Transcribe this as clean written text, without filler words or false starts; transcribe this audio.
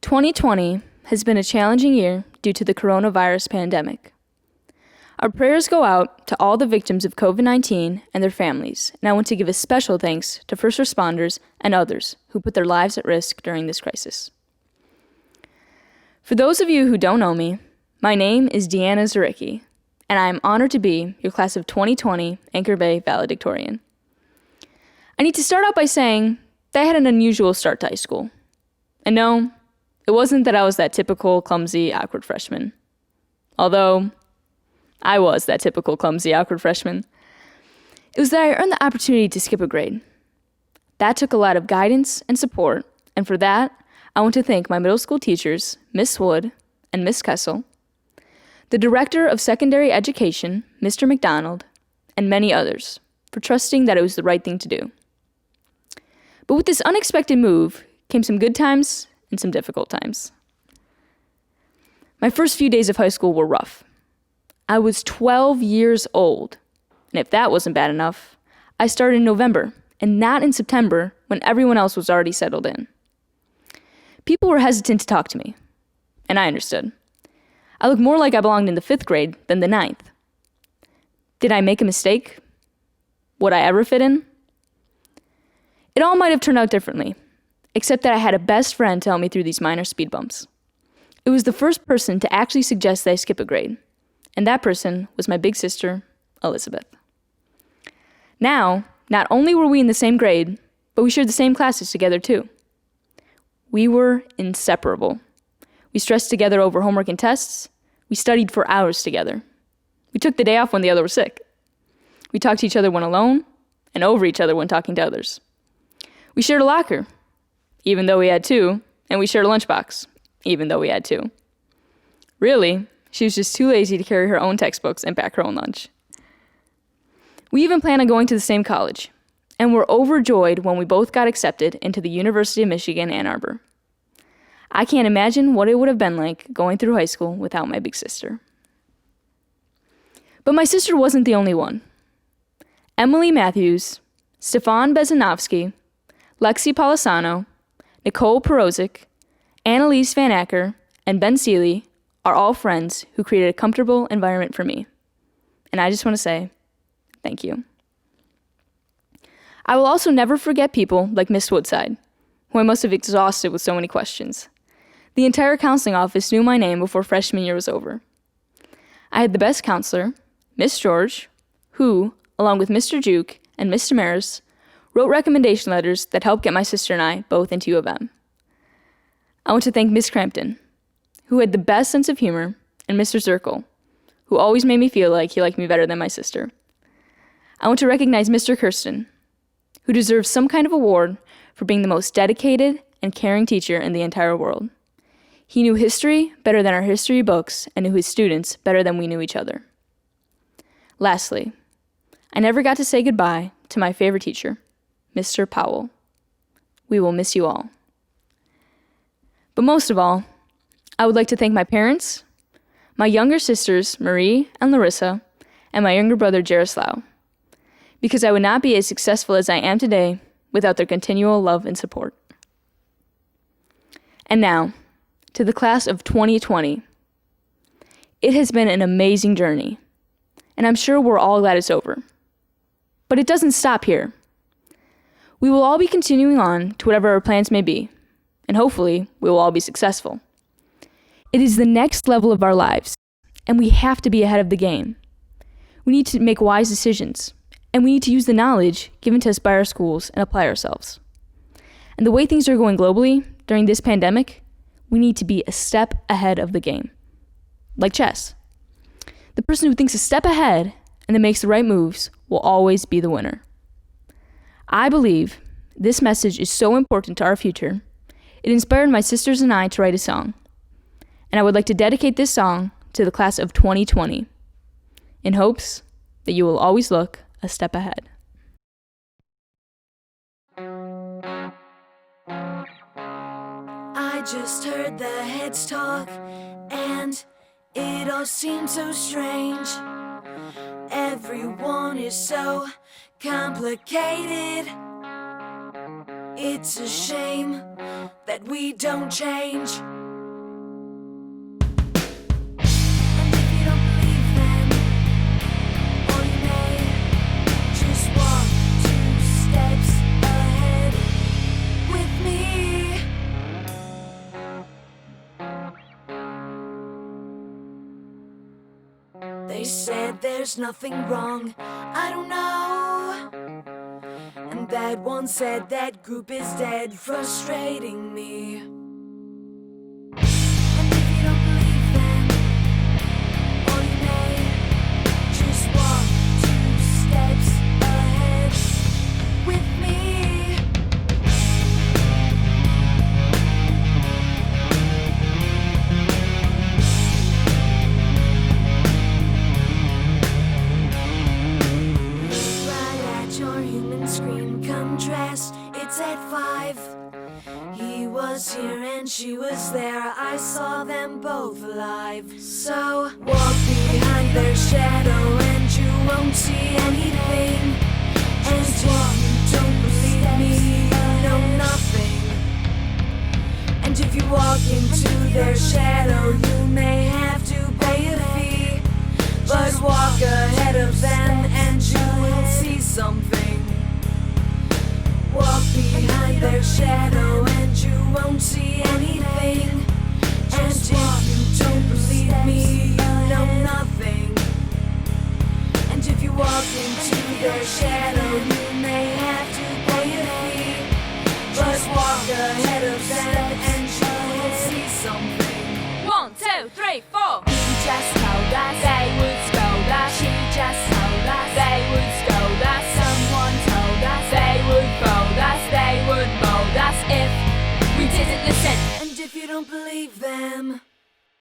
2020 has been a challenging year due to the coronavirus pandemic. Our prayers go out to all the victims of COVID-19 and their families, and I want to give a special thanks to first responders and others who put their lives at risk during this crisis. For those of you who don't know me, my name is DeAnna Zarycky, and I am honored to be your class of 2020 Anchor Bay Valedictorian. I need to start out by saying that I had an unusual start to high school. And no, it wasn't that I was that typical, clumsy, awkward freshman. Although, I was that typical, clumsy, awkward freshman. It was that I earned the opportunity to skip a grade. That took a lot of guidance and support, and for that, I want to thank my middle school teachers, Miss Wood and Miss Kessel, the Director of Secondary Education, Mr. McDonald, and many others, for trusting that it was the right thing to do. But with this unexpected move came some good times and some difficult times. My first few days of high school were rough. I was 12 years old, and if that wasn't bad enough, I started in November and not in September when everyone else was already settled in. People were hesitant to talk to me, and I understood. I looked more like I belonged in the 5th grade than the 9th. Did I make a mistake? Would I ever fit in? It all might have turned out differently, except that I had a best friend to help me through these minor speed bumps. It was the first person to actually suggest that I skip a grade, and that person was my big sister, Elizabeth. Now, not only were we in the same grade, but we shared the same classes together too. We were inseparable. We stressed together over homework and tests. We studied for hours together. We took the day off when the other was sick. We talked to each other when alone, and over each other when talking to others. We shared a locker, even though we had 2, and we shared a lunchbox, even though we had 2. Really, she was just too lazy to carry her own textbooks and pack her own lunch. We even planned on going to the same college, and were overjoyed when we both got accepted into the University of Michigan, Ann Arbor. I can't imagine what it would have been like going through high school without my big sister. But my sister wasn't the only one. Emily Matthews, Stefan Bezanovsky, Lexi Polisano, Nicole Perozic, Annalise Van Acker, and Ben Seeley are all friends who created a comfortable environment for me. And I just want to say, thank you. I will also never forget people like Miss Woodside, who I must have exhausted with so many questions. The entire counseling office knew my name before freshman year was over. I had the best counselor, Miss George, who, along with Mr. Juke and Miss Damaris, wrote recommendation letters that helped get my sister and I both into U of M. I want to thank Miss Crampton, who had the best sense of humor, and Mr. Zirkle, who always made me feel like he liked me better than my sister. I want to recognize Mr. Kirsten, who deserves some kind of award for being the most dedicated and caring teacher in the entire world. He knew history better than our history books and knew his students better than we knew each other. Lastly, I never got to say goodbye to my favorite teacher, Mr. Powell. We will miss you all. But most of all, I would like to thank my parents, my younger sisters, Marie and Laryssa, and my younger brother, Jaroslav, because I would not be as successful as I am today without their continual love and support. And now, to the class of 2020. It has been an amazing journey, and I'm sure we're all glad it's over. But it doesn't stop here. We will all be continuing on to whatever our plans may be, and hopefully we will all be successful. It is the next level of our lives, and we have to be ahead of the game. We need to make wise decisions, and we need to use the knowledge given to us by our schools and apply ourselves. And the way things are going globally during this pandemic, we need to be a step ahead of the game. Like chess. The person who thinks a step ahead and then makes the right moves will always be the winner. I believe this message is so important to our future, it inspired my sisters and I to write a song. And I would like to dedicate this song to the class of 2020, in hopes that you will always look a step ahead. I just heard the heads talk, and it all seemed so strange. Everyone is so complicated. It's a shame that we don't change. And if you don't believe them, or you may just walk 2 steps ahead with me. They said there's nothing wrong, I don't know. And that one said that group is dead, frustrating me. And if you don't believe them, or you may just walk 2 steps ahead with me. Your human screen contrast, it's at 5. He was here and she was there, I saw them both alive. So walk behind their shadow and you won't see anything. And if you don't believe me, you know nothing. And if you walk into their shadow, you may have to pay a fee. But walk ahead of them and you will see something. Walk behind their shadow and you won't see anything. And if you don't believe me, you know nothing. And if you walk into their shadow, you may have to pay a fee. But walk ahead of them and you will see something. 1, 2, 3, 4. He just told us they would scold us. She just told us they would scold us. Someone told us they would fold us. They would mold us if we didn't listen. And if you don't believe them,